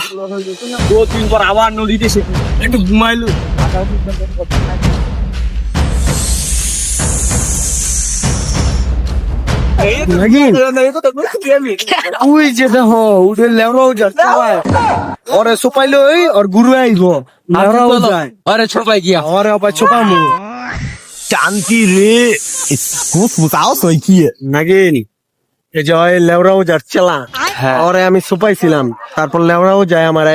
2-3 বার আবার নদীতে এসে একটু ঘুমাইলো। ওই যে দেখো উঠে লেওরাও যাচ্ছে ওরে সোপাইলো ওর গুরু আইব লেওরাও যায় আরে ছোপাই গিয়া ওরে আবার ছোপামু শান্তি রে মুসাও সই কি নাগিন এই যে ওই লেওরাও যাচ্ছে না ওরে আমি সোপাইছিলাম তারপর লেওরাও যায় আমার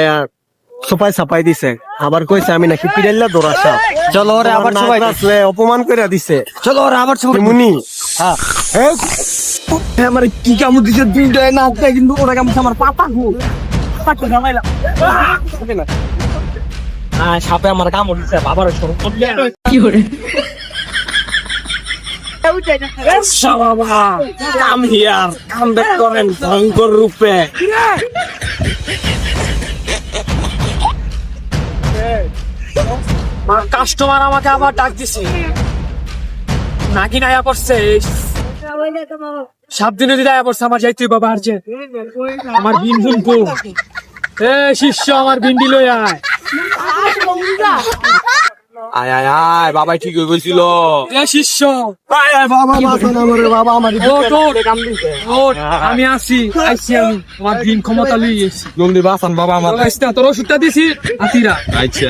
সোপাই ছাপাই দিছে আবার কইছে আমি নাকি পিরাইলা দৌড়াছা চলো ওরে আবার ছোপাই অপমান করে দিছে চলো ওরে আবার ছোপাই মুনি আমার কি কামড় দিছে দুইটায় না কিন্তু ওরা কামড় আমার পাতা গো পাতা গামাইলাম সাপে আমার কামড় দিছে বাবার সরু কি করে কাম হিয়ার কাম ব্যাক করেন ভয়ঙ্কর রূপে কাস্টমার আমাকে আবার ডাক দিছে নাকি নায়া করছে সাবধানে দিদা আয়া করছে আমার যাইতে বাবা আর যে আমার বিন কিন্তু এ শিষ্য আমার ভিন্ডি লই আয় আয় আয় আয় বাবাই ঠিক হয়ে গেছিল এ শিষ্য বাবা বাঁচান আমারে বাবা আমার ওঠ, আমি আইছি আমি আমার দিন ক্ষমতা লই এসেছি জলদি বাঁচান বাবা আমার তোর ওষুধটা দিছি আতিরা আচ্ছা